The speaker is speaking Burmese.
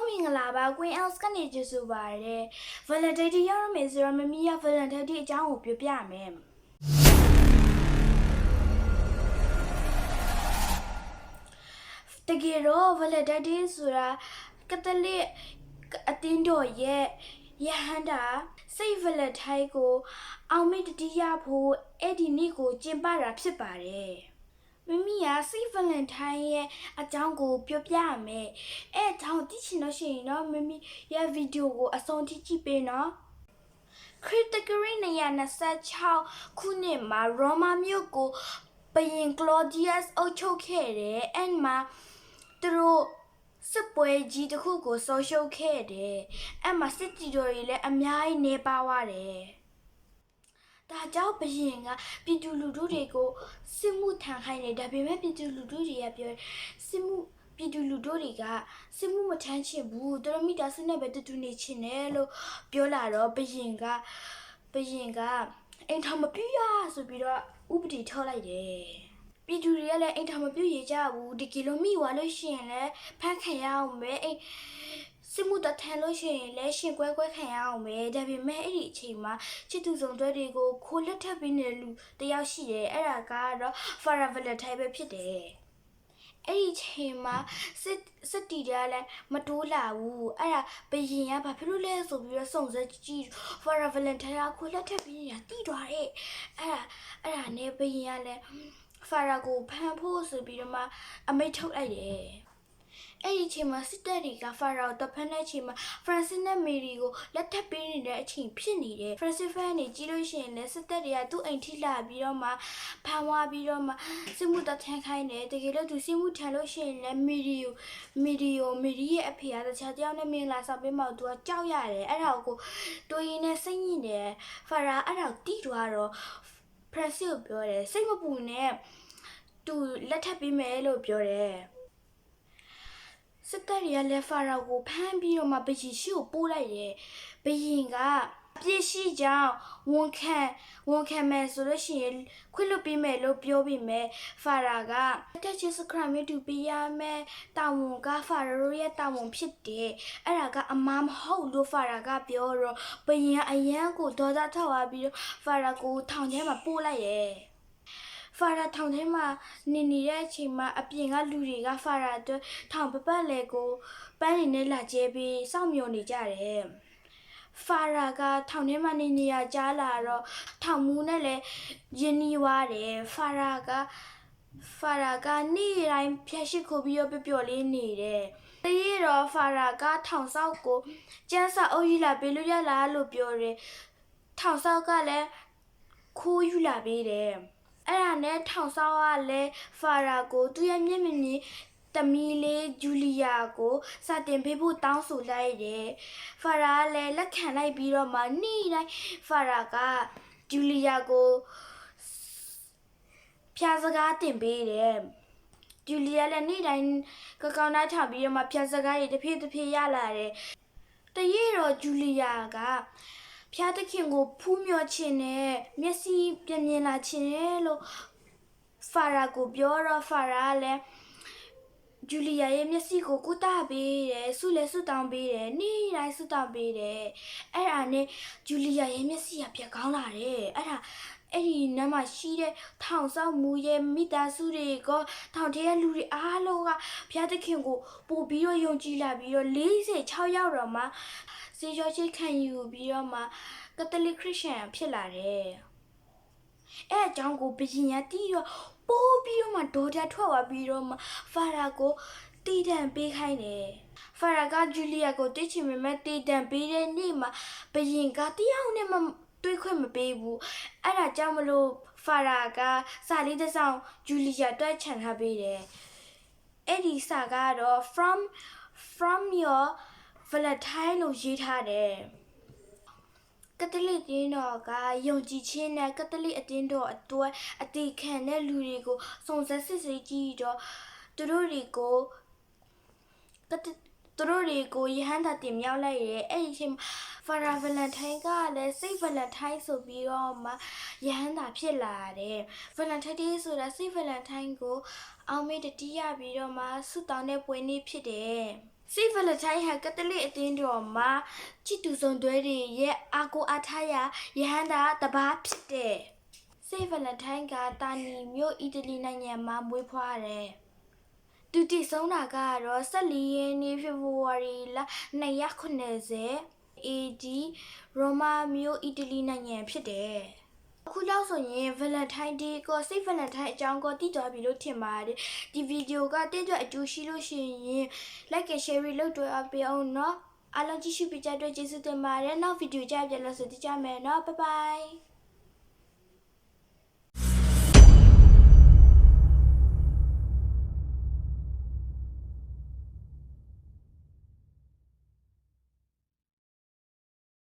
မင်္ဂလာပါ Queen Els ကနေကြိုဆိုပါရစေ Valentine ရောက်ရမယ်ဆိုတော့မမီးရ Valentine အကြောင်းကိုပြောပြမယ်တကယ်တော့ Valentine ဆိုတာကက်သလစ်အသင်းတော်ရဲ့ယဟန်တာစိတ် Valentine ကိုအောင်မေတ္တရဖို့အဲ့ဒီနေ့ကိုကျင်းပတာဖြစ်ပါတယ်မမီးကစိတ် Valentine ရဲ့အကြောင်းကိုပြောပြရမယ်အဲ့အကြောင်းသိချင်လို့ရှိရင်တော့မမီးရဲ့ဗီဒီယိုကိုအဆုံးထိကြည့်ပေးနော်ခရစ်တဂရီ926ခုနှစ်မှာရောမမြို့ကိုဘုရင်ကလောဒီယပ်အုပ်ချုပ်ခဲ့တယ်အဲ့မှာသူတို့စစ်ပွဲကြီးတစ်ခုကိုဆုံးရှုံးခဲ့တယ်အဲ့မှာစစ်တီတော်တွေလည်းအများကြီးနေပါသွားတယ်ဒါကြောင့်ဘုရင်ကပြည်သူလူထုတွေကိုစစ်မှုထမ်းခိုင်းတယ်ဒါပေမဲ့ပြည်သူလူထုတွေကပြောပြည်သူလူထုတွေကစစ်မှုမထမ်းချင်ဘူးသူတို့မိသားစုနဲ့ပဲတူနေချင်တယ်လို့ပြောလာတော့ဘုရင်ကအိမ်ထောင်မပြရဆိုပြီးတော့ဥပဒေထုတ်လိုက်တယ်ပြည်သူတွေကလည်းအိမ်ထောင်မပြရကြဘူးဒီကီလိုမီဝါလို့ရှိရင်လည်းဖမ်းခံရအောင်ပဲအိမ်စစ်မှုတထန်လို့ရှိရင်လည်းရှင်ကွဲခံရအောင်ပဲဒါပေမဲ့အဲ့ဒီအချိန်မှာချစ်သူဆောင်တွဲတွေကိုခိုးလက်ထပ်ပြီးနေတဲ့လူတယောက်ရှိတယ်အဲ့ဒါကတော့ Farah Valentine ပဲဖြစ်တယ်အဲ့ဒီချိန်မှာစစ်တီတွေကလည်းမတိုးလာဘူးအဲ့ဒါဘယင်ကဘာဖြစ်လို့လဲဆိုပြီးတော့စုံစမ်းကြည့် Farah Valentine ကခိုးလက်ထပ်ပြီးနေတာတိသွားတယ်အဲ့ဒါနဲ့ဘယင်ကလည်း Farah ကိုဖမ်းဖို့ဆိုပြီးတော့မှအမိန့်ထုတ်လိုက်တယ်အဲ့ဒီချိန်မှာစစ်တပ်တွေက Farah ကိုတဖက်တဲ့ချိန်မှာ Francis နဲ့ Mary ကိုလက်ထပ်ပေးနေတဲ့အချိန်ဖြစ်နေတယ် Francis ဖန်နေကြည့်လို့ရှိရင်လည်းစစ်တပ်တွေကသူ့အိမ်ထိလာပြီးတော့မှဖမ်းသွားပြီးတော့မှစစ်မှုတထမ်းခိုင်းတယ်တကယ်လို့သူစစ်မှုထမ်းလို့ရှိရင်လည်း Mary ရဲ့အဖေကတခြားတယောက်နဲ့မင်္ဂလာဆောင်ပေးမှသူကကြောက်ရတယ်အဲ့ဒါကိုတွေးရင်းနဲ့စိတ်ညစ်တယ် Farah အဲ့ဒါကိုတီးသွားတော့ Francis ကိုပြောတယ်စိတ်မပူနဲ့သူလက်ထပ်ပေးမယ်လို့ပြောတယ်စစ်တပ်တွေကလည်း Farah ကိုဖမ်းပြီးတော့မှဘယင်ရှိကိုပို့လိုက်တယ်ဘယင်ကအပြစ်ရှိကြောင်းဝန်ခံမယ်ဆိုလို့ရှိရင်ခွင့်လွှတ်ပေးမယ်လို့ပြောပြီးမယ် Farah ကတက်ချစ်စခရမ်တူပေးရမယ်တာဝန်က Farah ရဲ့တာဝန်ဖြစ်တယ်အဲ့ဒါကအမားမဟုတ်လို့ Farah ကပြောတော့ဘယင်ကအရန်ကိုဒေါသထွက်သွားပြီးတော့ Farah ကိုထောင်ထဲမှာပို့လိုက်ရဲ့Farah ထောင်ထဲမှာနေနေတဲ့အချိန်မှာအပြင်ကလူတွေက Farah အတွက်ထောင်ပတ်လဲကိုပန်းနေနဲ့လာကျဲပြီးစောင့်မျှော်နေကြတယ်Farah ကထောင်ထဲမှာနေနေရကြားလာတော့ထောင်မူးနဲ့လည်းယဉ်နီးသွားတယ်Farah ကနေ့တိုင်းဖျက်ရှိခိုးပြီးတော့ပျော်လေးနေတယ်တရေတော့ Farah ကထောင်ဆောက်ကိုကျန်းစာအုပ်ယူလာပေးလို့ရလားလို့ပြောတယ်ထောင်ဆောက်ကလည်းခိုးယူလာပေးတယ်အဲ့ဒါနဲ့ထောင်ဆောက်ကလည်း Farah ကိုသူ့ရဲ့မျက်မြင်တမီလေးဂျူလီယာကိုစတင်ပေးဖို့တောင်းဆိုလိုက်တယ် Farah ကလည်းလက်ခံလိုက်ပြီးတော့မှနေ့တိုင်း Farah ကဂျူလီယာကိုဖျားစကားတင်ပေးတယ်ဂျူလီယာလည်းနေ့တိုင်းကောင်းသားထောင်ပြီးတော့မှဖျားစကားတွေတစ်ဖြည်းရလာတယ်တရေတော့ဂျူလီယာကဖျားသခင်ကိုဖူးမြော်ခြင်းနဲ့မျက်စိပြန်မြင်လာခြင်းလို့ Farah ကိုပြောတော့ Farah ကလည်းဂျူလီယာရဲ့မျက်စိကိုကုသပေးတယ်ဆုလည်းဆုတောင်းပေးတယ်နေ့တိုင်းဆုတောင်းပေးတယ်အဲ့ဒါနဲ့ဂျူလီယာရဲ့မျက်စိကပြန်ကောင်းလာတယ်အဲ့ဒီနားမှာရှိတဲ့ထောင်ဆောက်မှုရဲ့မိသားစုတွေကထောင်ထဲကလူတွေအားလုံးကဘုရားသခင်ကိုပို့ပြီးတော့ယုံကြည်လာပြီးတော့46ယောက်တော့မှစေရောချိတ်ခံယူပြီးတော့မှကက်သလစ်ခရစ်ယာန်ဖြစ်လာတယ်အဲ့အကြောင်းကိုဘုရင်ကတီးတော့ပိုးပြီးတော့မှဒေါ်တာထွက်သွားပြီးတော့မှ Farah ကိုတီးတံပေးခိုင်းတယ် Farah ကဂျူလီယာကိုတိတ်ချင်ပေမဲ့တီးတံပေးတဲ့နေ့မှာဘုရင်ကတယောက်နဲ့မှတွေးခွင့်မပေးဘူးအဲ့ဒါကြောင့်မလို့ Farah ကစာလေးတစ်စောင်ဂျူလီယာတွဲချန်ထားပေးတယ်အဲ့ဒီစာကတော့ from your Valentine လို့ရေးထားတယ်ကက်သလစ်အသင်းတော်ကယုံကြည်ခြင်းနဲ့ကက်သလစ်အသင်းတော်အတွက်အသေးခံတဲ့လူတွေကိုစုံစမ်းစစ်ဆေးကြည့်တော့သူတို့တွေကိုယဟန်တာတင်မြောက်လိုက်ရဲအဲ့ဒီအချိန် Farah Valentine ကလည်းစိတ် Valentine ဆိုပြီးတော့မှယဟန်တာဖြစ်လာတယ် Valentine Day ဆိုတာစိတ် Valentine ကိုအောင်မေတ္တရပြီးတော့မှဆုတောင်းတဲ့ပွဲနေ့ဖြစ်တယ် Saint Valentine ဟာကက်သလစ်အသင်းတော်မှာချစ်သူဆောင်တွဲတွေရဲ့အားကိုးအားထားရာယဟန်တာတပါးဖြစ်တဲ့ Saint Valentine ကတာနီမြို့အီတလီနိုင်ငံမှာမွေးဖွားတယ်။သူတည်ဆုံးတာကတော့14ရက်နေ့ဖေဖော်ဝါရီလ290 AD ရိုမာမြို့အီတလီနိုင်ငံဖြစ်တယ်။အခုလောက်ဆိုရင် Valentine Day ကို Saint Valentine အကြောင်းကိုသိသွားပြီလို့ထင်ပါတယ်။ဒီဗီဒီယိုကတင့်အတွက်အကျိုးရှိလို့ရှိရင် like and share လုပ်တော့ပေးအောင်နော်။အားလုံးကြည့်ရှုပေးကြတဲ့အတွက်ကျေးဇူးတင်ပါတယ်။နောက်ဗီဒီယိုကြပြန်လို့ဆိုကြမယ်နော်။ Bye bye